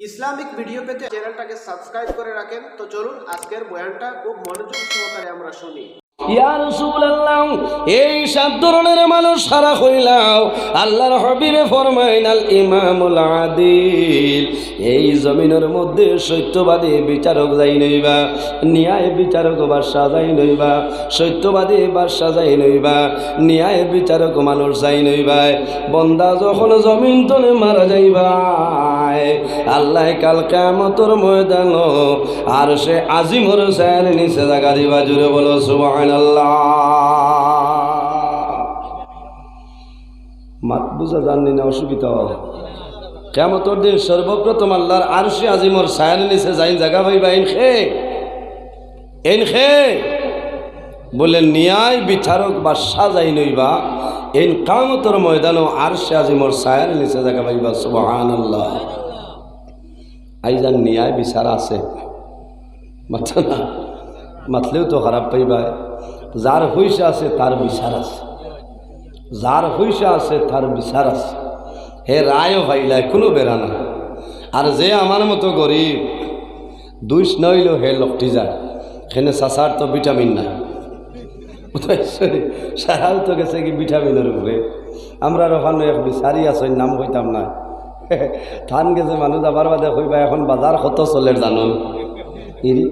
Islamic video পেতে চ্যানেলটাকে subscribe করে রাখেন। তো চলুন আজকের বয়ানটা খুব মনোযোগ সহকারে আমরা শুনি। ইয়া রাসূলুল্লাহ, এই সাত ধরনের মানুষ সারা হইলাও আল্লাহর হাবিবে ফরমাইন আল ইমামুল আদিল। এই জমিনের মধ্যে সত্যবাদী বিচারক যাই নইবা, ন্যায় বিচারক বাদশা যাই নইবা, সত্যবাদী বাদশা যাই নইবা, ন্যায় বিচারক মানুষ যাই নইবা। বন্দা যখন জমিন তলে মারা যাইবা, আল্লাহ কাল কিয়ামতের ময়দান আর সে আজিমর ছায়ার নিচে জায়গা দিবা। জুড়ে বলো সুবহানাল্লাহ। মাত বুঝা জাননি না, অসুবিধা হবে। কিয়ামতের দিন সর্বপ্রথম আল্লাহর আরশে আজিমর ছায়ার নিচে যাই জায়গা পাইবা। এনখে বলে ন্যায় বিচারক বাদশা যাই নইবা, এই কিয়ামতের ময়দানও আরশে আজিমর ছায়ার নিচে জায়গা পাইবা। সুবহানাল্লাহ। আইজান ন্যায় বিচার আছে, মাথা না মাতলেও তো খারাপ পাইবা। যার পয়সা আছে তার বিচার আছে, যার পয়সা আছে তার বিচার আছে। হে রায়ও ভাইলায় কোনো বেড়া না। আর যে আমার মতো গরিব দুইশ নইল হে লকটি যায়, সেখানে চাচার তো ভিটামিন নাই। সারাও তো গেছে কি ভিটামিনের উপরে। আমরা ওখানে এক বিচারি আছে, নাম হইতাম না। ধান গেছে মানুষ আবার বাদে কইবা এখন বাজার কত চলে জানো ইরি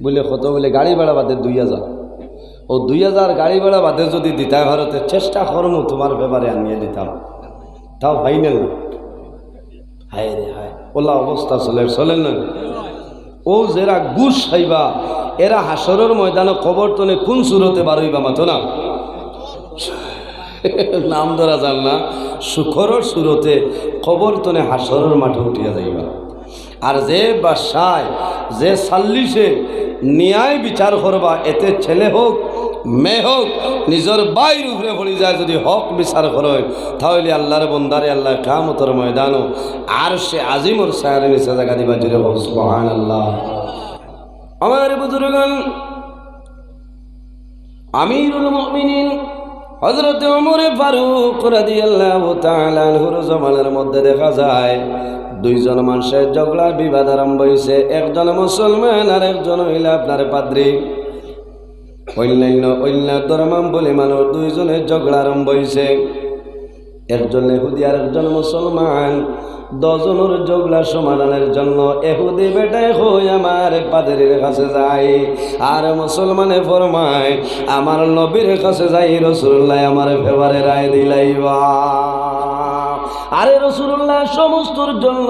বলে কত বলে গাড়ি ভাড়া বাদে 2000। ও 2000 গাড়ি ভাড়া বাদে যদি দিতাম ভারতে চেষ্টা করমু তোমার ব্যাপারে আনিয়ে দিতাম, তাও ফাইনাল না। হায় রে হায়, ওলা অবস্থা চলে না। ও যারা ঘুষ খাইবা এরা হাসরের ময়দানে কবর তলে কোন সুরতে বারইবা মাতো না, নাম ধরা যান না, সুখরর সুরতে কবর তনে হাসরের মাঠে উঠিয়া যাইবা। আর যে বাসায় যে সাল্লিশে ন্যায় বিচার করবা, এতে ছেলে হোক মেয়ে হোক নিজের বাইর উপরে পড়ি যায় যদি হক বিচার করে, তাহলে আল্লাহর বন্দারে আল্লাহ কিয়ামতের ময়দানও আর সে আজিমর ছায়ার নিচে জায়গা দিবা। জুড়ে বল সুবহানাল্লাহ। আমার বুজুর্গান, আমিরুল মুমিনিন হযরত ওমর ফারুক রাদিয়াল্লাহু তাআলা আনহুর জামানার মধ্যে দেখা যায় দুইজন মানুষের ঝগড়া বিবাদ আরম্ভ হয়েছে। একজন মুসলমান আর একজন হইল আপনার পাদ্রী। অন্য ধর্মাবলম্বী মানুষ দুইজনের ঝগড়া আরম্ভ হয়েছে। একজন ইহুদি আর একজন মুসলমান। 10 জনের ঝগড়া সমাধানের জন্য ইহুদি বেটায় হই আমার পাদ্রীর কাছে যায়, আর মুসলমানে ফরমায় আমার নবীর কাছে যাই, রাসূলুল্লাহ আমার ফেভারে রায় দিলাইবা। আরে রাসূলুল্লাহ সমস্তর জন্য,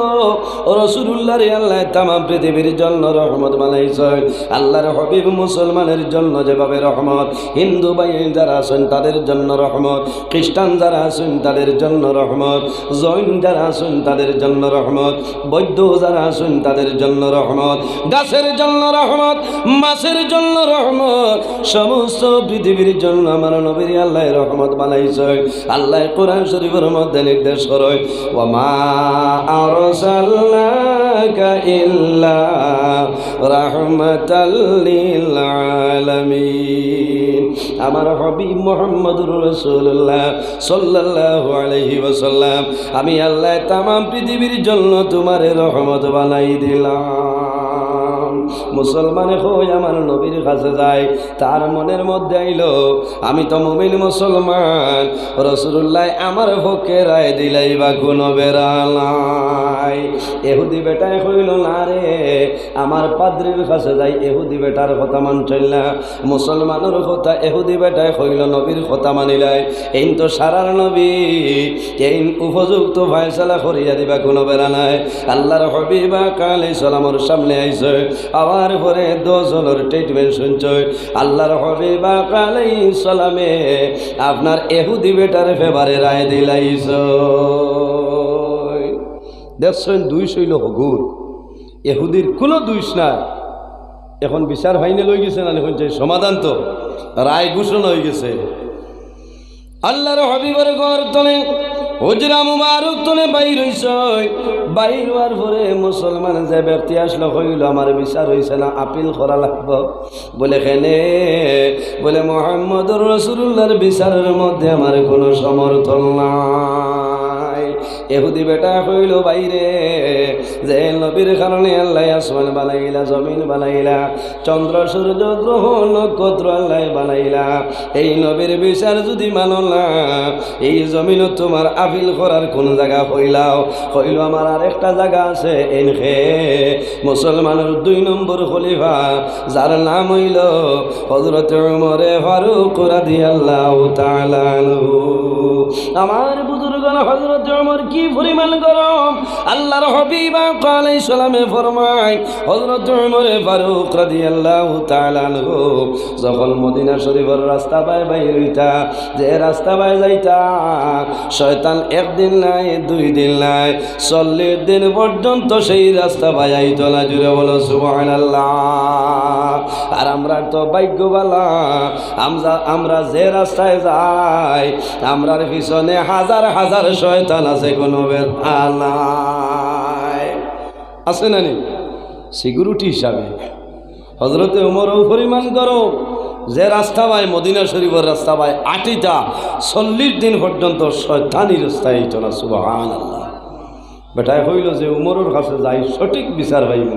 রাসূলুল্লাহর আল্লাহ তাম পৃথিবীর জন্য রহমত বানাইছে। আল্লাহর হাবিব মুসলমানের জন্য যেভাবে রহমত, হিন্দু ভাই যারা আছেন তাদের জন্য রহমত, খ্রিস্টান যারা আছেন তাদের জন্য রহমত, জৈন যারা আছেন তাদের জন্য রহমত, বৌদ্ধ যারা আছেন তাদের জন্য রহমত, গাছের জন্য রহমত, মাছের জন্য রহমত, সমস্ত পৃথিবীর জন্য আমার নবীর আল্লাহ রহমত বানাইছে। আল্লাহ কোরআন শরীফের মধ্যে নির্দেশ করে ওয়ামা আরসালনাকা ইল্লা রাহমাতাল লিল আলামিন। আমার হাবিব মুহাম্মদুর রাসূলুল্লাহ সাল্লাল্লাহু আলাইহি ওয়াসাল্লাম, আমি আল্লাহ तमाम পৃথিবীর জন্য তোমারে রহমত বানাই দিলাম। মুসলমানে হই আমার নবীর কাছে যায়, তার মনের মধ্যে আইলো আমি তো মুমিন মুসলমান, রাসূলুল্লাহ আমার পক্ষে রায় দিলাই বা কোনো বেড়ালাই। ইহুদি বেটায় কইল না রে, আমার পাদ্রীর কাছে যাই, ইহুদি বেটার কথা মানছিল না। মুসলমানের কথা ইহুদি বেটায় কইল, নবীর কথা মানিলাই। এই তো সারার নবী, এই উপযুক্ত ফয়সালা করিয়া দিবা কোনো বেড়া নাই। আল্লাহর হাবিব আলাইহিস সালামের সামনে আইছে, আবার পরে 10 জনের ট্রিটমেন্ট শুনছে। আল্লাহর হাবিব আলাইহিস সালামে আপনার ইহুদি বেটার ফেভারে রায় দিলাইছ। দেখছেন 2 শৈল হগুর, ইহুদির কোনো দোষ না। এখন বিচার ফাইনাল হয়ে গেছে না, এখন যে সমাধান তো রায় ঘোষণা হয়ে গেছে। আল্লাহর হাবিবের ঘর তলে হুজরা মুবারক তলে বাইর হইছে। বাইর হওয়ার পরে মুসলমান যে ব্যক্তি আসলো কইল আমার বিচার হইছে না, আপিল করা লাগবে। বলে কেনে? বলে মুহাম্মদুর রাসূলুল্লাহর বিচারের মধ্যে আমার কোনো সমর্থন নাই। এহুদি বেটা হইল বাইরে যে নবীর কারণে আল্লাহ আসমান বানাইলা, জমিন বানাইলা, চন্দ্র সূর্য গ্রহ নক্ষত্র আল্লাহ বানাইলা, এই নবীর বিচার যদি মানো না, এই জমিন তোমার আপিল করার কোন জায়গা হইলাও হইল আমার আরেকটা জায়গা আছে এনখে মুসলমানের 2 নম্বর খলিফা যার নাম হইল হযরত ওমর ফারুক রাদিয়াল্লাহু তাআলা আনহু। আমার বুজুর্গণ হযরত ওমর কি পরিমাণ গরম আল্লাহর হাবিব আলাইহিস সালামে ফরমায় হযরত ওমর ফারুক রাদিয়াল্লাহু তাআলা আনহু যখন মদিনা শরীফের রাস্তা পায় বাইর হইতা, যে রাস্তা পায় যাইতা, শয়তান একদিন নাই 2 দিন নাই 40 দিন পর্যন্ত সেই রাস্তা পায় আইতো না। জুড়ে বলো সুবহানাল্লাহ। আর আমরা তো ভাগ্যবালা, আমরা যে রাস্তায় যাই আমরার পিছনে হাজার হাজার শয়তান আছে, কোনো ব্যথা নাই, আছে না নি? সিকিউরিটি হিসাবে হযরতে ওমরও পরিমাণ করো যে রাস্তা পায় মদিনা শরীফের রাস্তা পায় 8টা 40 দিন পর্যন্ত শয়তানি রাস্তায় আইতো না। সুবহানাল্লাহ। বেটায় হইল যে ওমরের কাছে যাই সঠিক বিচার পাইব।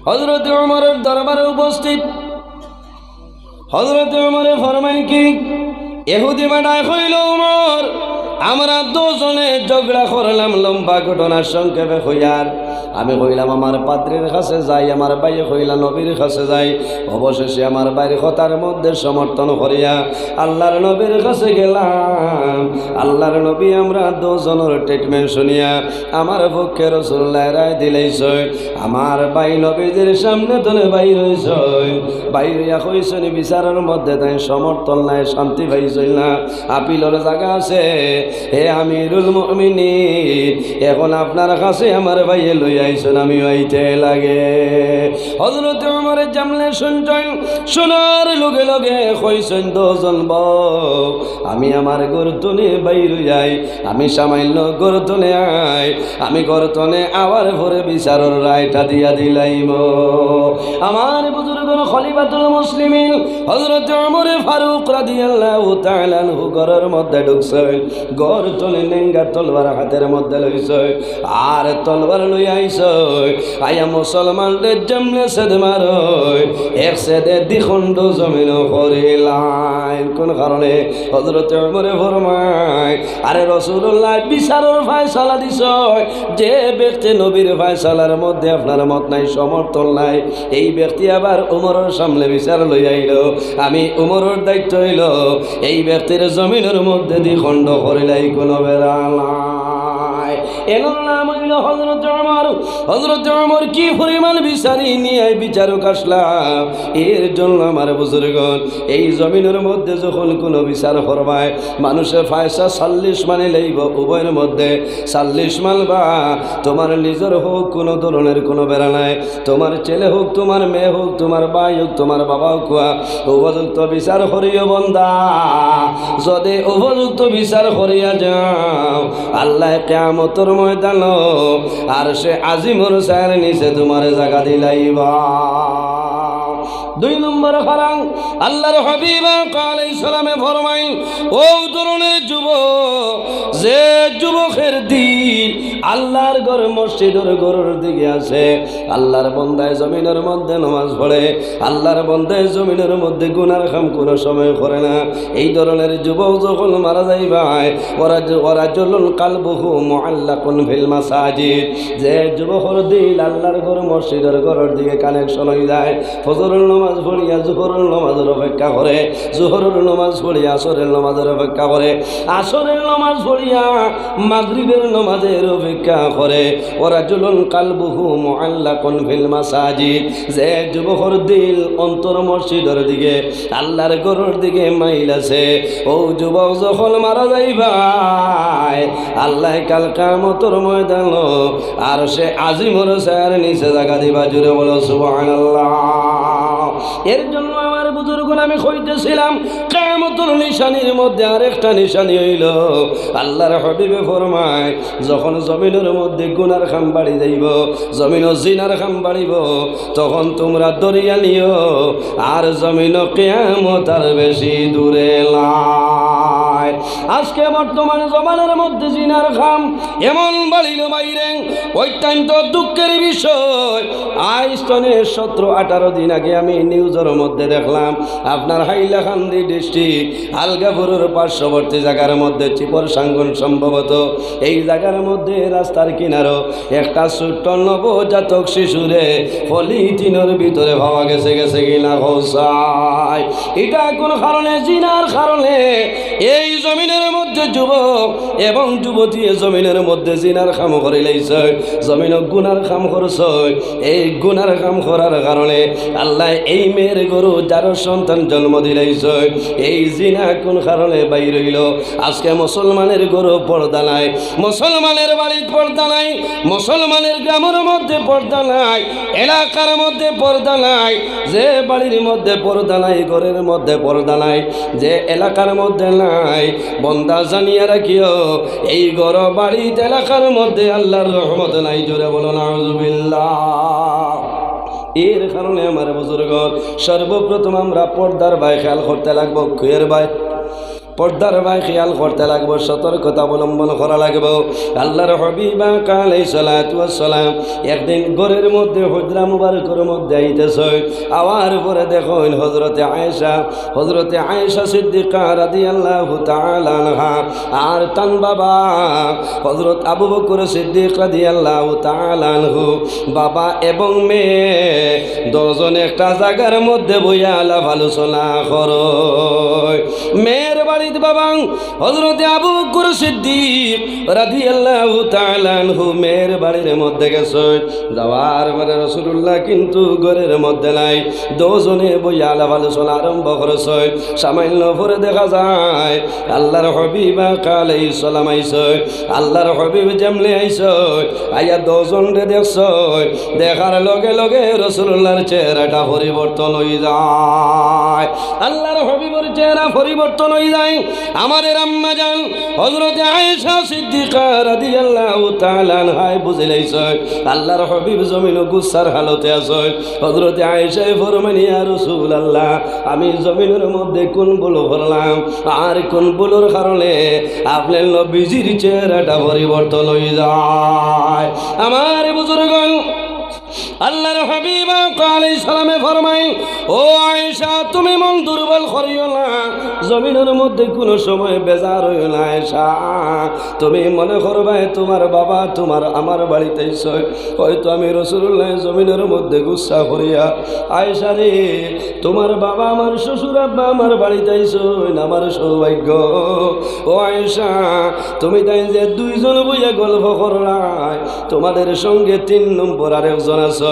হযরত ওমরের দরবারে উপস্থিত হযরত ওমরে ফরমান কি ইহুদি বেটায় হইল ওমর আমরা 2 জনে ঝগড়া করলাম, লম্বা ঘটনার সংক্ষেপে হইয়ার আমি কইলাম আমার পাত্রের কাছে যাই, আমার ভাই কইলা নবীর কাছে যাই। অবশেষে আমার ভাইয়ের কথার মধ্যে সমর্থন করিয়া আল্লাহর নবীর কাছে গেলাম। আল্লাহর নবী আমরা 2 জনের ট্রিটমেন্ট শুনিয়া আমার পক্ষে রাসূলুল্লাহ রায় দিলেইছে। আমার ভাই নবীদের সামনে তলে বাইর হইছে, বাইরিয়া কইছেন বিচারের মধ্যে তাই সমর্থন নাই, শান্তি পাইছিল না, আপিলের জায়গা আছে। হে আমিরুল মুমিনিন, এখন আপনার কাছে আমার ভাইয়ে লই আইছেন, আমি আইতে লাগে। হযরত ওমরের জামলে শুনছেন, শোনার লগে লগে কইছেন 2 জন বউ আমি আমার গর্তনে বাইর যাই, আমি সামান্য গর্তনে আই, আমি গর্তনে আওয়ার পরে বিচারের রায়টা দিয়া দিলাইম। আমার বুজুর্গণ খলিফাতুল মুসলিমিন হযরত ওমর ফারুক রাদিয়াল্লাহু তাআলা আনহু ঘরের মধ্যে ঢুকছেন, গর্তনে নেঙ্গা তলবার হাতের মধ্যে লইছে, আর তলবার লই আইছে আয়া মুসলমানদের জামলে সেদ মারয়, এক সেদে দ্বিখণ্ড জমিন করিলাম। কোন কারণে? হযরত ওমরে ফরমায় আরে রাসূলুল্লাহ বিচারের ফয়সালা দিছ, যে ব্যক্তি নবীর ফয়সালার মধ্যে আপনার মত নাই, সমর্থন নাই, এই ব্যক্তি আবার ওমরের সামনে বিচার লই আইল, আমি ওমরের দায়িত্ব হইল এই ব্যক্তির জমিনের মধ্যে দ্বিখণ্ড করিলাই, কোনো বেড়া নাই। এর নাম হইল হযরত ওমর। হযরত ওমর কি পরিমাণ বিচারি নিয়ে বিচারক আসলাম। এর জন্য আমার বুজুর্গণ এই জমিনের মধ্যে যখন কোনো বিচার করবায় মানুষের ফায়সা 40 মানে লইব, উভয়ের মধ্যে 40 মানবা। তোমার নিজের হোক, কোনো ধরনের কোনো বেড়া নাই, তোমার ছেলে হোক, তোমার মেয়ে হোক, তোমার ভাই হোক, তোমার বাবা হোক, উপযুক্ত বিচার করিও বন্দা। যদি উপযুক্ত বিচার করিয়া যাও আল্লাহ কিয়ামতের ময়দান আর সে আজিমর সার নিচে তোমার জায়গা দিলাইবা। 2 নম্বর হারাম আল্লাহর হাবিব আলাইহিস সালামে ফরমাই ও ধরনের যুবক, যে যুবকের দিল আল্লাহর ঘর মসজিদের ঘরের দিকে আছে, আল্লাহর বান্দায় জমিনের মধ্যে নামাজ পড়ে, আল্লাহর বান্দায় জমিনের মধ্যে গুনার কাম কোনো সময় করে না, এই ধরনের যুবক যখন মারা যাইবাই ওরা জলুল কালবুহু মুআল্লাকুন ফিল মাসাজিদ, যে যুবকের দিল আল্লাহর ঘর মসজিদের ঘরের দিকে কানেকশন হয়ে যায়, ফজরের নামাজ পড়িয়া জোহরের নামাজের অপেক্ষা করে, জোহরের নামাজ পড়িয়া আসরের নামাজের অপেক্ষা করে, আসরের নামাজ পড়িয়া মাগরিবের নামাজের অপেক্ষা করে, ওরা জুলুন কালবুহু মুআল্লাকুন ফিল মাসাজিদ, যে যুবকের দিল অন্তর মসজিদের দিকে আল্লাহর ঘরের দিকে মাইল আছে, ও যুবক যখন মারা যাইবাই আল্লাহ কাল কিয়ামতের ময়দান আর সে আজিমর সার নিচে জায়গা দিবা। জুড়ে বলো সুবহানাল্লাহ। এর জন্য আমার বুজুর্গণ আমি কইতেছিলাম কিয়ামতের নিশানির মধ্যে আরেকটা নিশানি হইল আল্লাহর হাবিবে ফরমায় যখন জমিনের মধ্যে গুনার খাম বাড়ি যাইব, জমিন জিনার খাম বাড়িব, তখন তোমরা দরিয়া নিও আর জমিন কিয়ামত আর বেশি দূরে নাই। যায়। আজকে বর্তমান জমানার মধ্যে জিনার খাম এমন বাড়িল বাইরে, অত্যন্ত দুঃখের বিষয়। আইস্তনে 17-18 দিন আগে আমি নিউজের মধ্যে দেখলাম আপনার হাইলাকান্দি ডিস্ট্রিক্ট আলগাপুরের পার্শ্ববর্তী জায়গার মধ্যে চিপর সাঙ্গন সম্ভবত, এই জায়গার মধ্যে রাস্তার কিনারো একটা ছোট্ট নবজাতক শিশুরে পলিথিনের ভিতরে পাওয়া গেছে কিনা হোসায়। এটা কোন কারণে? জিনার কারণে। এই জমিনের মধ্যে যুবক এবং যুবতী জমিনের মধ্যে জিনার কাম করে লাইছে, জমিন গুনার কাম করছে। এই গুনার কাম করার কারণে আল্লাহ এই মেয়ের গরু যার সন্তান জন্ম দিলাইছে, এই জিনা কোন কারণে বাইর হইল? আজকে মুসলমানের গরু পর্দা নাই, মুসলমানের বাড়ির পর্দা নাই, মুসলমানের গ্রামের মধ্যে পর্দা নাই, এলাকার মধ্যে পর্দা নাই। যে বাড়ির মধ্যে পর্দা নাই, ঘরের মধ্যে পর্দা নাই, যে এলাকার মধ্যে নাই, বন্দা জানিয়া রাখিও এই ঘর বাড়ি এলাকার মধ্যে আল্লাহর রহমত নাই। জোরে বলো নাউযুবিল্লাহ। এর কারণে আমার বুজুর্গ, সর্বপ্রথম আমরা পর্দার ভাই খেয়াল করতে লাগবো, খুয়ের ভাই পর্দার ভাই খেয়াল করতে লাগবো, সতর্কতা অবলম্বন করা লাগবো। আল্লাহর হাবিব আলাইহিস সালাতু ওয়াস সালাম একদিন ঘরের মধ্যে হুজরা মুবারকের মধ্যে আইতেছে, আওয়ার পরে দেখুন হযরতে আয়েশা সিদ্দিকা রাদিয়াল্লাহু তাআলা আনহা আর তান বাবা হযরত আবু বকর সিদ্দিক রাদিয়াল্লাহু তাআলা আনহু, বাবা এবং মেয়ে দুজন একটা জায়গার মধ্যে বইয়া আলাপ আলোচনা করো। মেয়ের বাড়িতে বাবা হযরতে আবু বকর সিদ্দিক রাদিয়াল্লাহু তাআলা আনহু মেয়ের বাড়ির মধ্যে গেছে, যাওয়ার পরে রাসূলুল্লাহ কিন্তু ঘরের মধ্যে নাই। দুজনে বইয়া আলাপ আলোচনা আরম্ভ করেছে। সামান্য পরে দেখা যায় আল্লাহর হাবিব আলাইহিস সালাম আইছে। আল্লাহর হাবিব যেমনে আইছে, আইয়া দুজনরে দেখছে, দেখার লগে লগে রাসূলুল্লাহর চেহারাটা পরিবর্তন হয়ে যায়। আল্লাহর হাবিবের চেহারা পরিবর্তন হয়ে যায়। আমাদের আম্মা জান হযরতে আয়েশা সিদ্দিকা রাদিয়াল্লাহু তাআলা আনহা বুঝাইছে আল্লাহর হাবিব জমিন গুসার হালতে আছে। হযরতে আয়েশা ফরমান, ইয়া রাসূলুল্লাহ, আমি জমিনের মধ্যে কোন ভুল করলাম আর কোন ভুলের কারণে আপনার নবীজির চেহারাটা পরিবর্তন হয়ে যায়? আমার বুজুর্গগণ, আল্লাহর হাবিব আলাইহিস সালামে ফরমাই, ও আয়েশা, তুমি মন দুর্বল করিও না, জমিনের মধ্যে কোনো সময় বেজার হইও না। আয়েশা, তুমি মনে করবে তোমার বাবা তোমার আমার বাড়িতে আইছে, হয়তো আমি রাসূলুল্লাহ জমিনের মধ্যে গুসা করিয়া, আয়েশা রে, তোমার বাবা আমার শ্বশুর আব্বা আমার বাড়িতে আইছে, আমার সৌভাগ্য। ও আয়েশা, তুমি তাই যে দুইজন বইয়া গল্প করলাই, তোমাদের সঙ্গে 3 নম্বর আরেকজন আছে।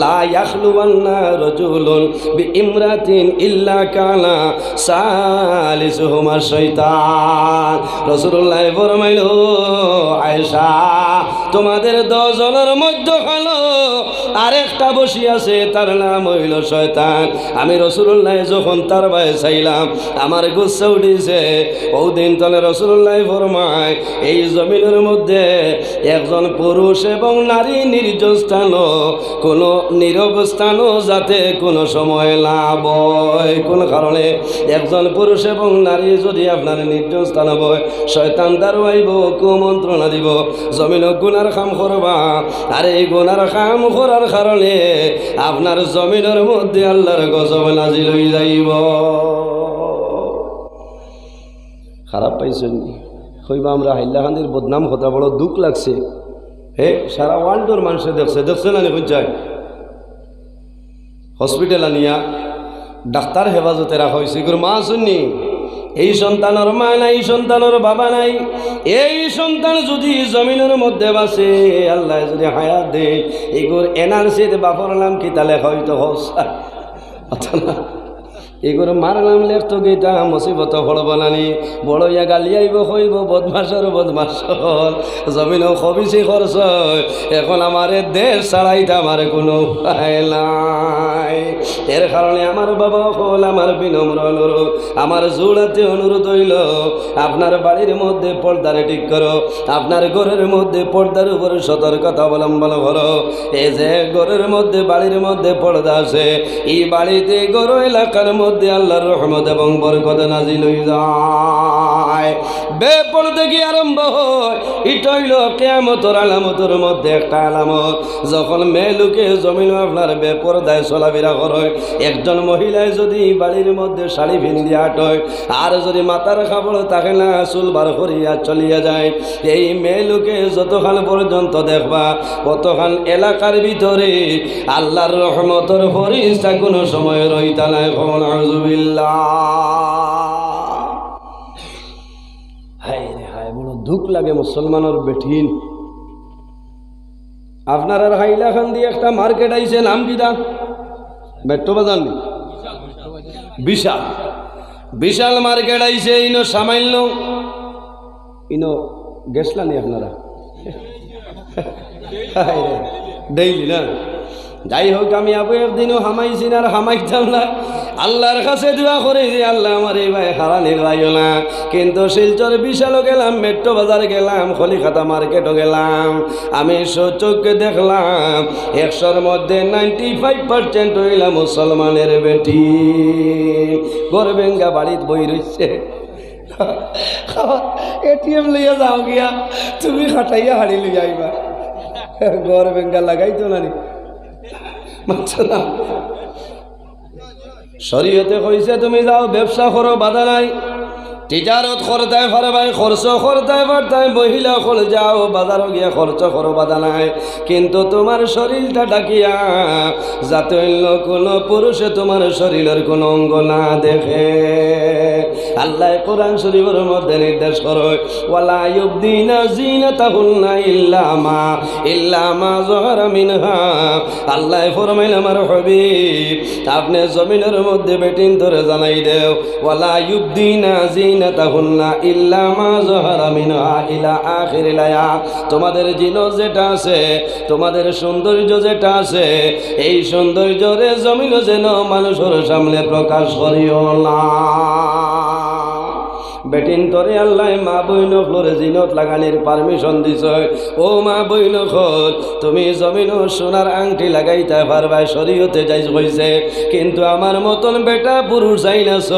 লা ইয়াখলুওয়ান্না রাজুলুন বিইমরাতিন ইল্লা কানা সালিসুহুমা শাইতান। রাসূলুল্লাহ ফরমাইল, আয়েশা, তোমাদের 10 জনের মধ্যখানে আরেকটা বসি আছে, তার নাম হইল শয়তান। আমি রাসূলুল্লাহ যখন তার ভাই চাইলাম, আমার গুচ্ছা উঠিছে। ওদিন তলে রাসূলুল্লাহ ফরমায়, এই জমিনের মধ্যে একজন পুরুষ এবং নারী নির্জন স্থানও কোনো নীরব স্থানও যাতে কোনো সময় লাভ হয়। কোন কারণে? একজন পুরুষ এবং নারী যদি আপনার নির্জন স্থান হয়, শয়তান দাঁড়াইব, কুমন্ত্রণা দিব, জমিন গুনার কাম করবা। আর এই গুনার কাম করার কারণে আপনার জমিনের মধ্যে আল্লাহর গজব নাজিল হয়ে যাইব। খারাপ পাইছেন হইবা? আমরা হাইলাকান্দির বদনাম কথা বড় দুঃখ লাগছে। হে, সারা ওয়ার্ল্ডের মানুষে দেখছে না দেখুন চাই, হসপিটাল আনিয়া ডাক্তার হেফাজতে রাখা হয়েছে। এগুলো মা শুননি, এই সন্তানের মা নাই, এই সন্তানের বাবা নাই। এই সন্তান যদি জমিনের মধ্যে বাসে, আল্লাহ যদি হায়াত দে, এগুলো এনআরসির বাপর নাম কি তাহলে হয়তো এগুলো মার নাম লেখতো গীতা মুসিবত পড়ব নানি, বড়ইয়া গালি আইব হইব বদমাসর বদমাস জমিনও খবিছি খরচ। এখন আমার দেশ ছাড়াইতে আমার কোনো উপায় নাই। এর কারণে আমার বাবা হল আমার বিনম্র অনুরোধ, আমার জোড়াতে অনুরোধ হইল, আপনার বাড়ির মধ্যে পর্দারে ঠিক করো, আপনার ঘরের মধ্যে পর্দার উপরে সতর্কতা অবলম্বন করো। এই যে ঘরের মধ্যে বাড়ির মধ্যে পর্দা আছে, এই বাড়িতে ঘর এলাকার মধ্যে আল্লাহর রহমত এবং বরকত নাজিল হয়ে যায়। বেপরদে কি আরম্ভ হয়, এটা হইল কিয়ামতের আলামতের মধ্যে একটা আলামত। যখন মেয়ে লোকে জমিন আপনার বেপরদায় চলাফেরা করে, একজন মহিলায় যদি বাড়ির মধ্যে শাড়ি ভিন্দি আটয় আর যদি মাথার কাপড় থাকে না চুল বার করিয়া চলিয়া যায়, এই মেয়ে লোকে যতক্ষণ পর্যন্ত দেখবা কতক্ষণ এলাকার ভিতরে আল্লাহর রহমতের ফরিস্তা কোনো সময় রইতা নাই। নাউযুবিল্লাহ। হায় রে হায়, বড় দুঃখ লাগে মুসলমানের বেঠিন। আপনার আর হাইলাখান দিয়ে একটা মার্কেট আইছে, নাম কি দা? মেট্রো বাজার নি? বিশাল বিশাল মার্কেট আইছে। ইনো সামান্য ইনো গেছলানি আপনারা? ডেইলি না? যাই হোক, আমি আবু একদিনও হামাইছি না আর হামাইতাম না। আল্লাহর কাছে দোয়া করে যে আল্লাহ আমার এই ভাই হারানি গাইও না। কিন্তু শিলচর বিশালও গেলাম, মেট্রো বাজার গেলাম, খলিখাতা মার্কেটও গেলাম, আমি চোখে দেখলাম 100-র মধ্যে 95% হইলাম মুসলমানের বেটি। ঘর ভেঙ্গা বাড়িত বই রইছে। এটিএম লইয়া যাও গিয়া, তুমি খাটাইয়া হাড়ি লইয়া আইবা। ঘর ভেঙ্গা লাগাইতো না নি? মানছো না? শরীয়তে কইছে তুমি যাও ব্যবসা করো, বাধা নাই। তিজারত করতে পারবাই, খরচ করতে পারতাই, মহিলা হল যাও বাজারও গিয়া খরচ করো, বাধা নাই। কিন্তু তোমার শরীরটা ডাকিয়া যাতে অন্য কোনো পুরুষে তোমার শরীরের কোনো অঙ্গ না দেখে। আল্লাহ কোরআন শরীফের মধ্যে নির্দেশ করে, ওয়ালা ইউবদিনা যিনাতাহুন্না ইল্লা মা যাহারা মিনহা। আল্লাহ ফরমাইল, আমার হাবিব আপনি জমিনের মধ্যে বেটিন ধরে জানাই দেও, ওয়ালা ইউবদিনা যিনাতাহুন্না ইল্লা মা যাহারা মিনহা ইলা আখিরিল আয়াত। তোমাদের জিনত যেটা আছে, তোমাদের সৌন্দর্য যেটা আছে, এই সৌন্দর্যরে জমিন যেন মানুষের সামনে প্রকাশ করিও না। বেটিন তরে আল্লাহ মা বইন ফ্লোরে জিনত লাগানির পারমিশন দিছ। ও মা বইন খোল, তুমি জমিন সোনার আংটি লাগাইতে পারবা, শরীয়তে যাইজ হইছে। কিন্তু আমার মতন বেটা পুরুষ যাই নাছ,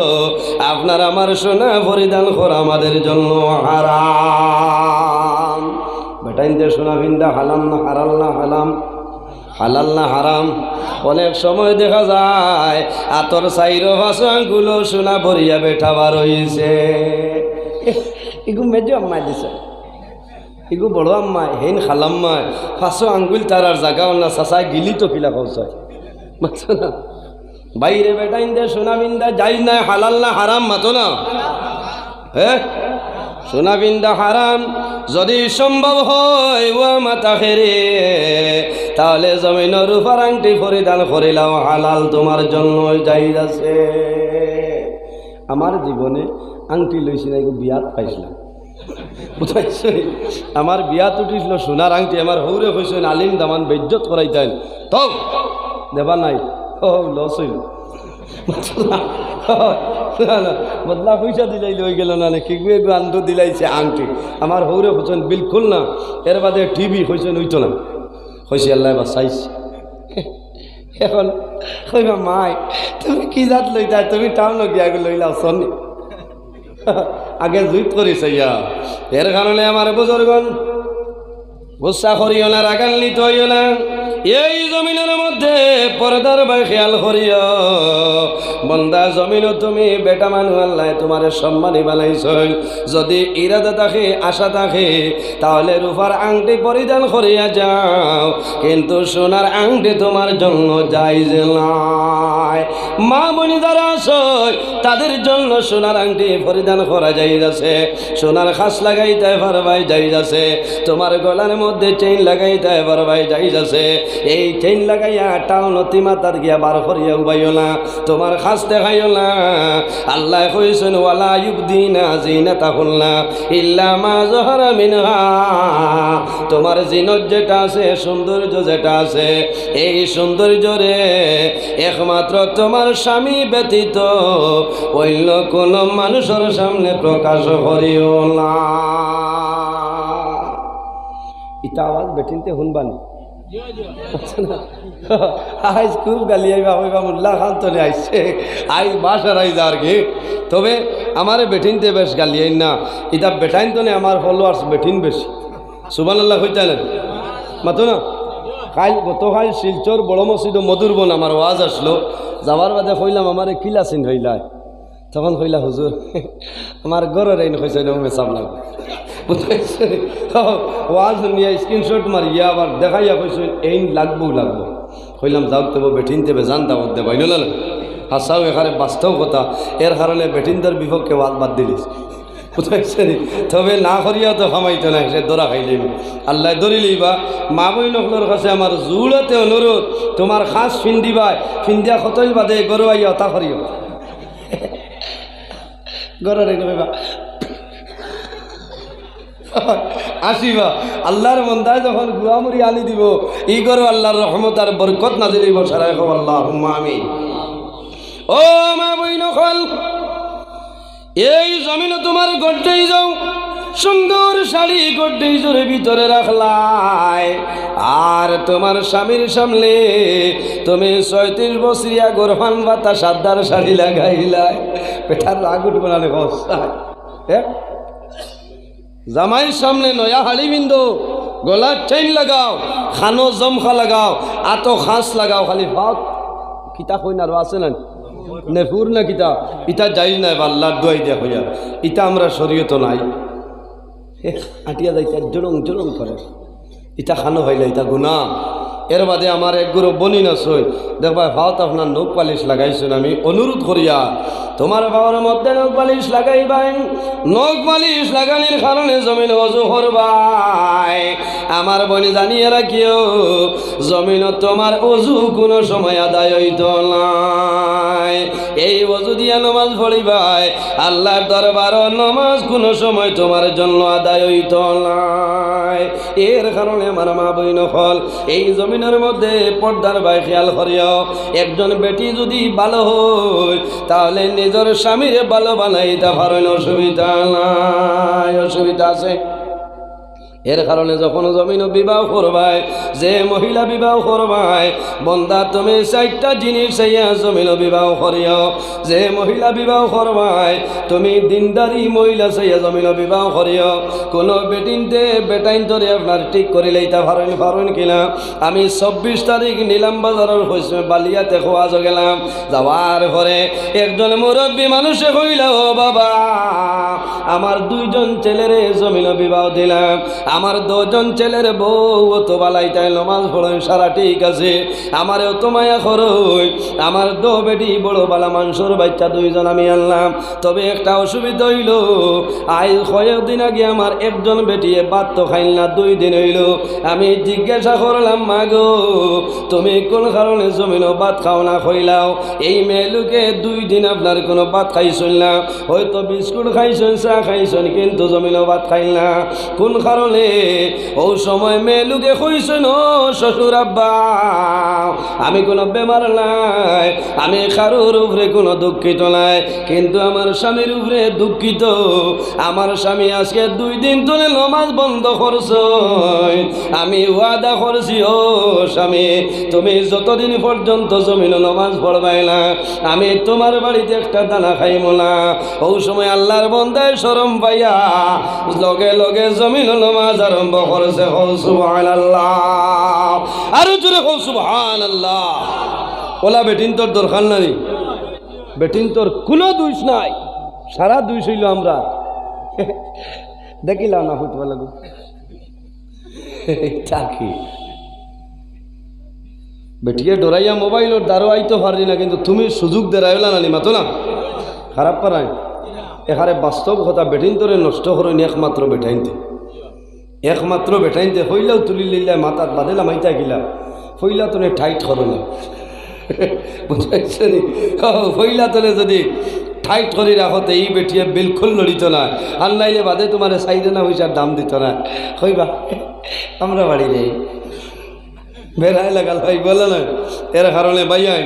আপনার আমার সোনা পরিধান করা আমাদের জন্য হারাম। বেটাইনতে সোনা ভিন্দা হালাম না হারাল না হালাম, হালাল না হারাম? অনেক সময় দেখা যায় আতর চাইরো ভাষাগুলো সোনা ভরিয়া বেঠা বার হইছে। এগু মেজো আম্মাই দিছে, এগু বড় আম্মাই, হেন খালাম্মাই, 500 আঙ্গুল তারার জায়গাও না, চাচাই গিলি তো কিলা কৌশায়। মাতো না? বাইরে বেটাইন্দে সোনা বিন্দা যাই না, হালাল না হারাম? মাতো না? হ্যাঁ, সোনা বিন্দা হারাম। যদি সম্ভব হয় ও মাতা হেরে, তাহলে জমিনের রূপার আংটি পরিধান করিলাম, হালাল তোমার জন্য জায়েজ আছে। আমার জীবনে আংটি লইছি না, বিয়াত পাইছিলাম, বুঝাইছে? আমার বিয়াত উঠিছিল সোনার আংটি। আমার হৌরে কইছেন আলিম দামান বেজ্জত করাইতেন, তো দেবা নাই। ও লস হইল, বদলা পয়সা দিলাই লই গেল না, কিগবে আন্ধ দিলাইছে আংটি। আমার হৌরে হইছেন বিলকুল না। এর বাদে টিভি হইছেন উইতো না, হয়েছে আল্লাহ বা চাইছে। এখন কইবা মাই তুমি কি জাত লইতা, তুমি টাউন গিয়া লইলাও সনি আগে জুইত করিছে ইয়া। এর কারণে আমার বুজুর্গন গুসা করিও না, রাগান্বিত হইও না। এই জমিনের মধ্যে পর্দার ভাই খেয়াল করিও বন্দা, জমিন তুমি বেটা মানুষ আল্লাহ তোমার সম্মানী বানাইছ। যদি ইরাদা থাকে, আশা থাকে, তাহলে রূপার আংটি পরিধান করিয়া যাও, কিন্তু সোনার আংটি তোমার জন্য জায়েজ নাই। মা বোনি যারা আছে তাদের জন্য সোনার আংটি পরিধান করা জায়েজ আছে, সোনার খাস লাগাইতে পারবাই জায়েজ আছে, তোমার গলার মধ্যে চেইন লাগাইতে পারবাই জায়েজ আছে। এই চেইন লাগাইয়া টাউন অতিমাতার গিয়া বার করিয়া উবাইও না, তোমার খাস দেখাইও না। আল্লাহ কইছেন ওয়ালা ইউবদিনা যিনাতাহুন্না ইল্লা মা যাহারা মিনহা। তোমার জিনত যেটা আছে, সৌন্দর্য যেটা আছে, এই সৌন্দর্যরে একমাত্র তোমার স্বামী ব্যতীত অন্য কোন মানুষের সামনে প্রকাশ করিও না। ইটা আওয়াজ বেটিনতে শুনবানি, আজ খুব গালি আইবা হইবা মোল্লা খান তলে আইসে আই বাসার আই যার গে তবে আমারে বেঠিনতে বেশ গালি আইন না এটা বেঠাইন তনে আমার ফলোয়ার্স বেঠিন বেশি সুবহানাল্লাহ হইতালেন মাতো না গতকাল শিলচর বড় মসজিদ মধুর বন আমার ওয়াজ আসলো যাওয়ার বাদে কইলাম আমারে কিলাসিন হইলায় তখন কইলা হুজুর আমার গরের আইন হয়েছে মেসাব লাগবে ওয়াজ নিয়ে স্ক্রিনশট মারিয়া আবার দেখাইয়া কইস এই লাগবো কইলাম যাও তবু বেঠিন দেবে জান দাওয়াত দেব না হাসাও এখানে বাস্তব কথা এর কারণে বেঠিনদের বিপক্ষে ওয়াজ বাদ দিলিস বুঝতে তবে না করিয়া তো খামাইতো না সে দরা খাইলেই আল্লাহ ধরি লইবা মা বই নকলোর কাছে আমার জুড়াতে অনুরোধ তোমার খাস ফিন্দিবাই ফিন্দিয়া কতই বাদে গরু আইয়া তা করিও গরের কইবা আসিবা আল্লাহর মন্দায় যখন গুয়ামুড়ি আনি দিব ই করো আল্লাহর রহমত আর বরকত নাজিল হইব সারাই কব আল্লাহুম্মা আমিন ও মা বই নকল এই জমিনে তোমার গড্ডেই যাও সুন্দর শাড়ি গড্ডেই জোরে ভিতরে রাখলাই আর তোমার স্বামীর সামনে তুমি ৩৬ বছরিয়া গোরফান বাতা সাদ্দার শাড়ি লাগাইলাই পেটার রাগুট বানালে বসায় হ্যাঁ জামাইয়ের সামনে নয়া হাড়ি বিন্দু গলার চেইন লাগাও খানো জমখা লাগাও আতো খাস লাগাও খালি ভাত কিতা কই না আছে না নেফুর না কিতা ইটা যাই নাই আল্লাহর দোয়াই দিয়া হইয়া ইটা আমরা শরীয়ত নাই আটিয়া যাইতে জড়ং জড়ং করে ইটা খানো হইলে ইটা গুনাহ এর বাদে আমার এক গুরু বনি না সই দেখবা ভাত আপনার নখ পালিশ লাগাইছেন আমি অনুরোধ করিয়া তোমার বাবার মধ্যে নখ পালিশ লাগাইবাই নখ পালিশ লাগানির কারণে জমিন অজু করবাই আমার বনি জানিয়ে রাখিও জমিন তোমার অজু কোনো সময় আদায় হইত নাই এই অজু দিয়া নমাজ পড়িবাই আল্লাহর দরবার নমাজ কোনো সময় তোমার জন্য আদায় হইত নাই এর কারণে আমার মা বইন ফল এই জমিনের মধ্যে পর্দার বাই খেয়াল করিও একজন বেটি যদি ভালো হয় তাহলে নিজের স্বামীর ভালো বানাইতে পারেন অসুবিধা নাই অসুবিধা আছে এর কারণে যখন জমিন বিবাহ করবাই যে মহিলা বিবাহ করবাই বন্দা তুমি 4টা জিনিস চাইয়া জমিন বিবাহ করিও যে মহিলা বিবাহ করবাই তুমি দিনদারি মহিলা চাইয়া জমিন বিবাহ করিও কোনো বেটিনতে বেটাইন ধরে আপনার ঠিক করে লইতে পারেন কিনা আমি 24 তারিখ নিলাম বাজারের হইছে বালিয়াতে খোয়াজ গেলাম যাওয়ার পরে একজন মুরব্বী মানুষে কইল ও বাবা আমার 2জন ছেলেরে জমিন বিবাহ দিলাম আমার 2জন ছেলের বউ তো বালাইতাই নমাজ পড়েন সারা ঠিক আছে আমারও তো মায়া করই আমার 2 বেটি বড় বালা মানুষের বাচ্চা 2জন আমি আনলাম তবে একটা অসুবিধা হইল আজ কয়েকদিন আগে আমার একজন বেটি ভাত তো খাইল না 2 দিন হইল আমি জিজ্ঞাসা করলাম মা গো তুমি কোন কারণে জমিন ভাত খাও না কইলাও এই মেয়ে লোকে 2 দিন আপনার কোনো ভাত খাইছেন না হয়তো বিস্কুট খাইছেন চা খাইছেন কিন্তু জমিন ভাত খাইল না কোন কারণে ও সময় মেয়ে লোকে কইছেন ও শ্বশুর আব্বা আমি কোনো বেমার নাই আমি কারোর উপরে কোনো দুঃখিত নাই কিন্তু আমার স্বামীর উপরে দুঃখিত আমার স্বামী আজকে 2 দিন ধরে নমাজ বন্ধ করছো আমি ওয়াদা করছি ও স্বামী তুমি যতদিন পর্যন্ত জমিন নমাজ পড়বাই না আমি তোমার বাড়িতে একটা দানা খাইব না ও সময় আল্লাহর বন্দায় শরম পাইয়া লগে লগে জমিন নমাজ আরম্ভ করেছে সুবহানাল্লাহ আরো জোরে সুবহানাল্লাহ ওলা বেটিন তোর দরকার নাই বেটিন তোর কোনো দোষ নাই সারা দোষ হইল আমরা দেখিলাম না হইতে লাগু চাকি বেটিয়ে ডরাইয়া মোবাইলের দ্বারও আইতে পারি না কিন্তু তুমি সুযোগ দেরাইলা না মাতো না খারাপ পারাই এখানে বাস্তব কথা বেটিন তোরে নষ্ট করেন একমাত্র বেটাইনতে হইলাও তুলি লিল্লাই মাথাত বাঁধিলা মাইতা গিলা হইলা তোনে ঠাইট করো না বুঝতে হইলা তোলে যদি ঠাইট করে রাখতে এই বেটিয়ে বিলকুল লড়িত না আর নাইলে বাদে তোমার সাইডে না পয়সার দাম দিত না হইবা আমরা বাড়ি নেই বেড়াই লাগাল ভাই বলে না এর কারণে ভাইয়াই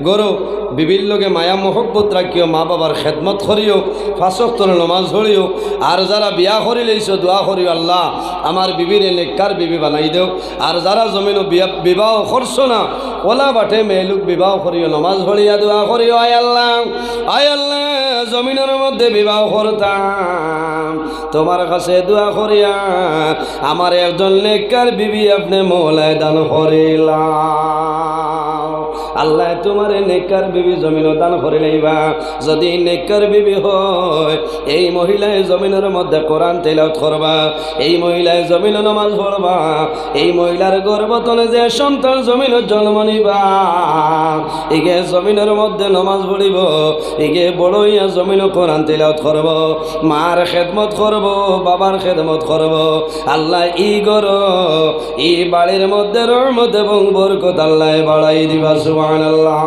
গরু বিবির লগে মায়া মহব্বত রাখিও, মা বাবার খেদমত করিও, 5 ওয়াক্তের নমাজ পড়িও। আর যারা বিয়া করি লইছো দোয়া করিও আল্লাহ আমার বিবির নেককার বিবি বানাই দেও। আর যারা জমিনও বিবাহ করছো না ওলা বাটে মেয়েলুক বিবাহ করিও, নমাজ পড়িয়া দোয়া করিও। আয় আল্লাহ জমিনের মধ্যে বিবাহ করতাম, তোমার কাছে দোয়া করিয়া আমার একজন নেককার বিবি আপনি মৌলায় দান করিলাম। আল্লাহ তোমার নেককার বিবি জমিন দান করে লইবা। যদি নেককার বিবি হয় এই মহিলায় জমিনের মধ্যে কোরআন তেলাওয়াত করবা, এই মহিলায় জমিন নামাজ পড়বা, এই মহিলার গর্ভতলে যে সন্তান জমিন জন্ম নিবা এগে জমিনের মধ্যে নামাজ পড়িব, এগে বড় হইয়া জমিন কোরআন তেলাওয়াত করব, মার খেদমত করব, বাবার খেদমত করব। আল্লাহ ই গর এই বাড়ির মধ্যে রহমত এবং বরকত আল্লাহ বাড়াই দিবা। সুবহানাল্লাহ।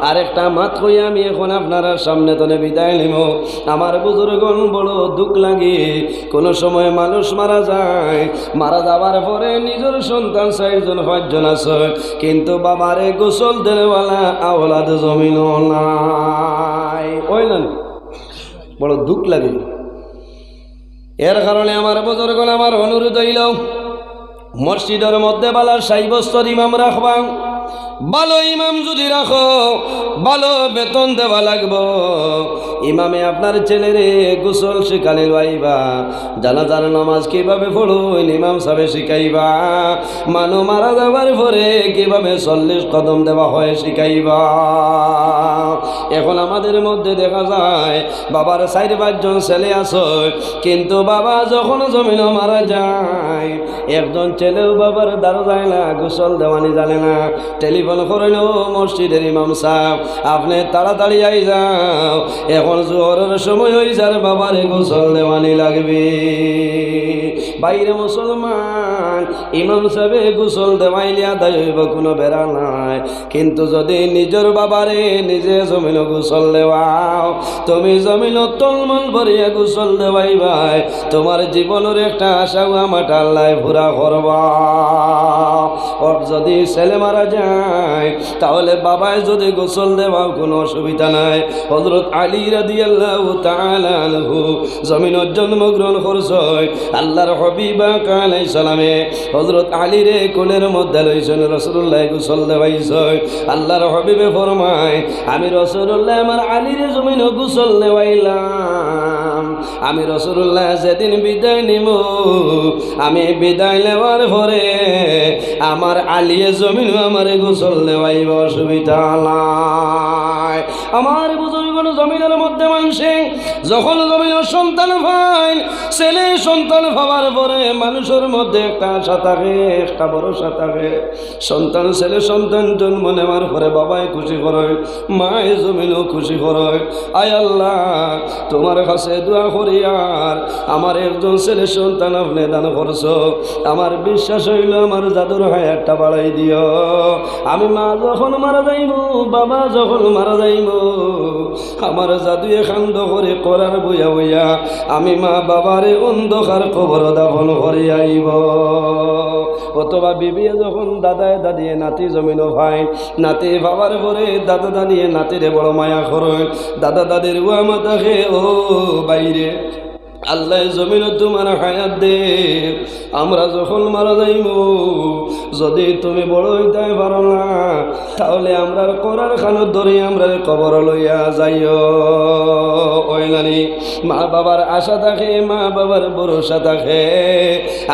আরেকটা মাত কই আমি এখন আপনারা সামনে তলে বিদায় নিব। আমার বুজুর্গণ বড় দুঃখ লাগে, কোন সময় মানুষ মারা যায়, মারা যাবার পরে নিজের সন্তান 4জন 5জন আছে, কিন্তু বাবারে গোসল দেওয়ালা আওলাদ জমিন নাই। ওই না বড় দুঃখ লাগে। এর কারণে আমার বুজুর্গণ আমার অনুরোধ হইল মসজিদের মধ্যে বালা 6 বছর ইমাম রাখবা। ভালো ইমাম যদি রাখো ভালো বেতন দেওয়া লাগবো। ইমামে আপনার ছেলেরে গোসল শিখালে লইবা, জানাজার নামাজ কিভাবে পড়ুন ইমাম সাহেব শিখাইবা, মানু মারা যাবার পরে কিভাবে 40 কদম দেওয়া হয় শিখাইবা। এখন আমাদের মধ্যে দেখা যায় বাবার 4-5 জন ছেলে আছে, কিন্তু বাবা যখন জমিন মারা যায় একজন ছেলেও বাবার দ্বারা যায় না, গোসল দেওয়ানি জানে না। টেলিফোন করেন মসজিদের ইমাম সাহেব আপনি তাড়াতাড়ি আই যাও, এখন জোহরের সময় হয়ে যার বাবারে গোসল দেওয়ানি লাগবে। বাইরে মুসলমান ইমাম সাহেব গোসল দেওয়াইলে আদায় হইব, কোনো বেড়া নাই। কিন্তু যদি নিজের বাবারে নিজে জমিন গোসল দেওয়াও, তুমি জমিন তলমল ভরিয়া গোসল দেওয়াইবাই, তোমার জীবনের একটা আশাও আমার আল্লাহ পুরা করবা। ওর যদি ছেলে মারা যায় তাহলে বাবায় যদি গোসল দেওয়াও কোনো অসুবিধা নাই। হযরত আলী রাদিয়াল্লাহু তাআলা আনহু জমিনের জন্মগ্রহণ করছেন, আল্লাহর হাবিব আলাইহিস সালামে হযরত আলী রে কোলের মধ্যে লইছেন, রাসূলুল্লাহ গোসল দেওয়াইছেন। আল্লাহর হাবিবে ফরমায় আমি রাসূলুল্লাহ আমার আলী রে জমিনে গোসল দেওয়াইলাম, আমি রাসূলুল্লাহ যেদিন বিদায় নিব আমি বিদায় নেওয়ার পরে আমার আলিয়ে জমিন আমারে গোসল দেওয়াইব, অসুবিধা নাই। আমার বুজুর্গণ জমিনের মধ্যে মানুষে যখন জমিনের সন্তান পায়, ছেলে সন্তান পাওয়ার পরে মানুষের মধ্যে একটা আশা থাকে, একটা ভরসা থাকে। সন্তান ছেলে সন্তান জন্ম নেওয়ার পরে বাবাই খুশি করে, মায়ে জমিনও খুশি করে। আয় আল্লাহ তোমার কাছে দোয়া করি আর আমার একজন ছেলে সন্তান আপনি দান করছো, আমার বিশ্বাস হইল আমার জাদুর হায়াতটা বাড়াই দিও। আমি মা যখন মারা যাইব, বাবা যখন মারা যাইব, আমার জাদুয়ে খান্দ করে করার বইয়া বইয়া আমি মা বাবারে অন্ধকার কবর দাফন করে আইব। অথবা বিবিয়ে যখন দাদায় দাদিয়ে নাতি জমিনও ভাই, নাতি বাবার পরে দাদা দাদিয়ে নাতিরে বড় মায়া করে, দাদা দাদির উয়া মাতাকে ও বাইরে আল্লাহ জমিন তোমার হায়াত দে। আমরা যখন মারা যাইব যদি তুমি বড় হইতে পারো না তাহলে আমরা করার খানত ধরে আমরা কবর লইয়া যাইও। ওই নানি মা বাবার আশা থাকে, মা বাবার ভরসা থাকে,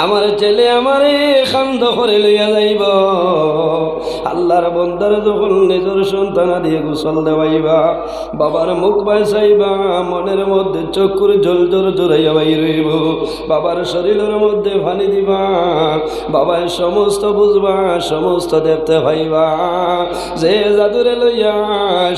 আমার ছেলে আমারে খান্দ করে লইয়া যাইব। আল্লাহর বন্দার যখন নিজের সন্তান দিয়ে গোসল দেওয়াইবা, বাবার মুখ বাঁচাইবা, মনের মধ্যে চক্ষুর জল জোর জোরাইয়া বাইর হইব, বাবার শরীরের মধ্যে পানি দিবা, বাবার সমস্ত বুঝবা, সমস্ত দেখতে পাইবা। যে জাদুরে লইয়া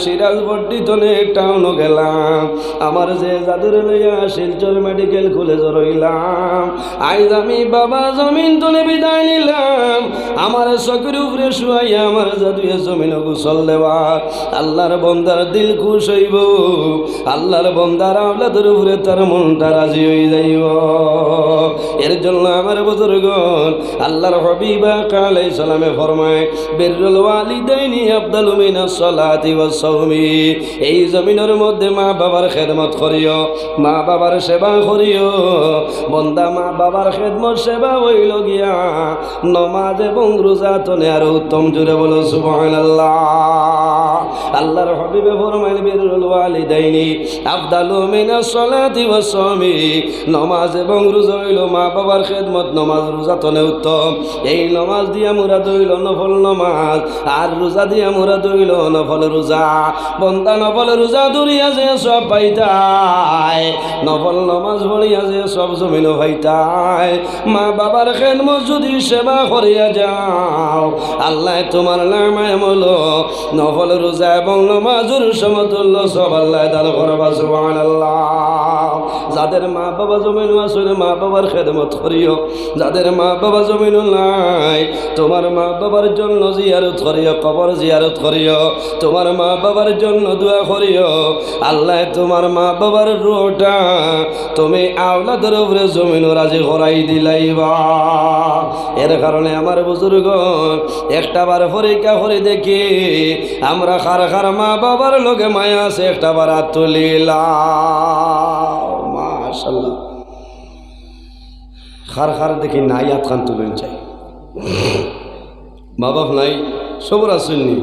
সিরাজ বর্ধিতনে টাউন গেলাম, আমার যে জাদুরে লইয়া শিলচর মেডিকেল কলেজ রইলাম, আইজ আমি বাবা জমিন তুলে বিদায় নিলাম। আমার চোখের উপরে শুয়াইয়া আমার জাদুয়ে জমিন গোসল দেওয়া আল্লাহর বন্দার দিল খুশ হইব আল্লাহর বন্দার আওলাদের উপরে তার মনটা রাজি হয়ে যাইব এর জন্য আমার বুজুর্গণ আল্লাহর হাবিব আলাইহিস সালামে ফরমায় বিররুল ওয়ালিদাইনি আফদালু মিনাস সালাতি ওয়াস সাওমি এই জমিনের মধ্যে মা বাবার খেদমত করিও মা বাবার সেবা করিও বন্দা মা বাবার খেদমত সেবা হইল গিয়া নমাজ এবং রোজা তনে আরো উত্তম জুড়ে বলো সুবহানাল্লাহ আল্লাহর হাবিবে ফরমাইল বিররুল ওয়ালিদাইনি আফদালু মিনাস সালাতি ওয়াস সাওমি নমাজ এবং রোজা হইল মা বাবার খেদমত নমাজ রোজা তনে উত্তম এই নমাজ দিয়া মুরাদ হইল নফল নমাজ আর রোজা দিয়া মুরাদ হইল নফল রোজা বন্দা নফল রোজা ধরিয়া যে সব পাইতায় নফল নমাজ পড়িয়া যে সব জমিন পাইতায় মা বাবার খেদমত যদি সেবা করিয়া যাও আল্লাহ তোমার নামে বলো নফল রোজা এবং নমাজের সমতুল্য সব আল্লাহ দান করবা সুবহানাল্লাহ যাদের মা বাবা জমিন আসলে মা বাবার খেদমত করিও যাদের মা বাবা জমিন নাই তোমার মা বাবার জন্য জিয়ারত করিও কবর জিয়ারত করিও তোমার মা বাবার জন্য দোয়া করিও আল্লাহ তোমার মা বাবার রোটা তুমি আওলাদের উপরে জমিন রাজি করাই দিলাইবা এর কারণে আমার বুজুর্গ একটা বার পরীক্ষা করে দেখি আমরা খার খার মা বাবার লোকে মায়া আছে একটা বার হাত তুলিলাম মাশাআল্লাহ খার খার দেখি নাই হাত খান তুলেন চাই মা বাপ নাই সবর আসেননি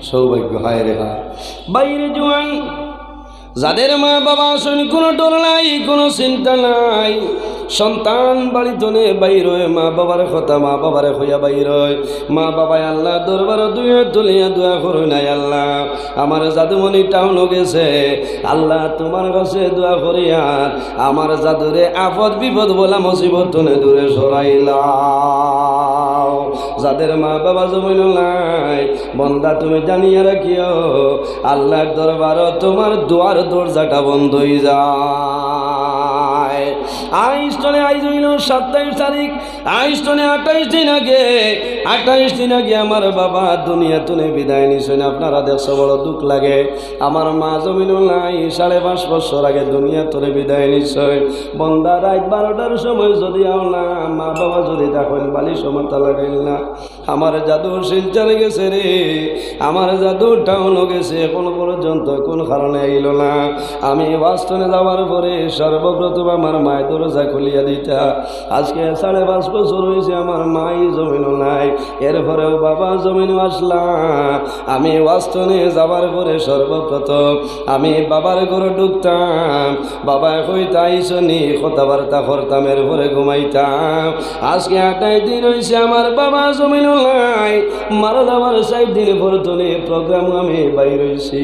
সৌভাগ্য হায় রে হায় বাইরে জোয়ান যাদের মা বাবা আসেন কোনো ডর নাই কোনো চিন্তা নাই সন্তান বাড়িতে বাইর হয়ে মা বাবার কথা মা বাবারে হইয়া বাইর হয় মা বাবাই আল্লাহ দরবার দুয়া তুলিয়া দোয়া করো নাই আল্লাহ আমার জাদুমণি টাউন গেছে আল্লাহ তোমার কাছে দোয়া করিয়া আমার জাদুরে আপদ বিপদ বলা মুসিবত তুলে দূরে সরাইলাও যাদের মা বাবা জমিন নাই বন্দা তুমি জানিয়া রাখিও আল্লাহর দরবার তোমার দুয়ার দরজাটা বন্ধ হয়ে যায় আইস্টনে আইজ হইল 27 তারিখ আইস্টনে 28 দিন আগে আমার বাবা দুনিয়া তুলে বিদায় নিছেন আপনারা দেখছো বড় দুঃখ লাগে আমার মা জমিন নাই 5.5 বছর আগে দুনিয়া তুলে বিদায় নিছেন বন্দা রাত 12টার সময় যদি আওলা মা বাবা যদি তখন বালি সমাতা লাগাইল না আমার জাদু শিলচর গেছে রে আমার জাদু টাউন গেছে এখন পর্যন্ত কোন কারণে আইল না আমি বাস্তনে যাওয়ার পরে সর্বপ্রথম আমার মায়ের দরজা খুলিয়া দিতা আজকে 5.5 বছর হয়েছে আমার মাই জমিন নাই এরপরেও বাবা জমিন আসলা আমি বাস্তনে যাওয়ার পরে সর্বপ্রথম আমি বাবার ঘরে ঢুকতাম বাবা কইতা আইসনি কথাবার্তা করতাম এরপরে ঘুমাইতাম আজকে 28 দিন হয়েছে আমার বাবা জমিন নাই মারা যাওয়ার 4 দিন পরতনে প্রোগ্রাম আমি বাইর হয়েছি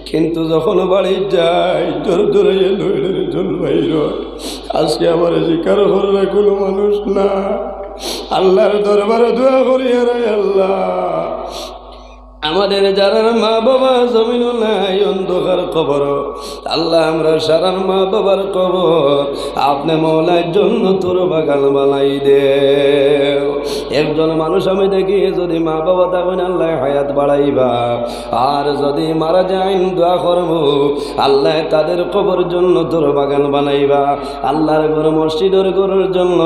কিন্তু যখন বাড়ি যাই দূরে দূরে লইলের জল বাইর আজকে আমার জিকার করবে কোনো মানুষ না আল্লাহর দরবারে দোয়া করি রে আল্লাহ আমাদের যারা মা বাবা জমিন নাই অন্ধকার কবর আল্লাহ আমরা সারার মা বাবার কবর আপনি মৌলার জন্য তোর বাগান বানাই দে একজন মানুষ আমি দেখি যদি মা বাবা থাকেন আল্লাহ হায়াত বাড়াইবা আর যদি মারা যায় দোয়া করব আল্লাহ তাদের কবর জন্য তোর বাগান বানাইবা আল্লাহর ঘর মসজিদের ঘরের জন্য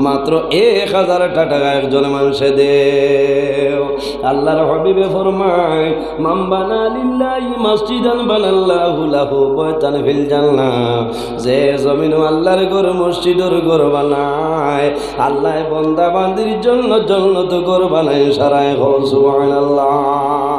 মাত্র 1000 টাকা একজন মানুষে দে আল্লাহর হাবিবে ফরমায় মান বানা লিল্লাহি মসজিদান বানাল্লাহু লাহু বাইতান ফিল জান্নাহ যে জমিন আল্লাহর ঘর মসজিদের ঘর বানায় আল্লাহ বান্দা বান্দির জন্য জান্নাত ঘর বানায় সারায় সুবহানাল্লাহ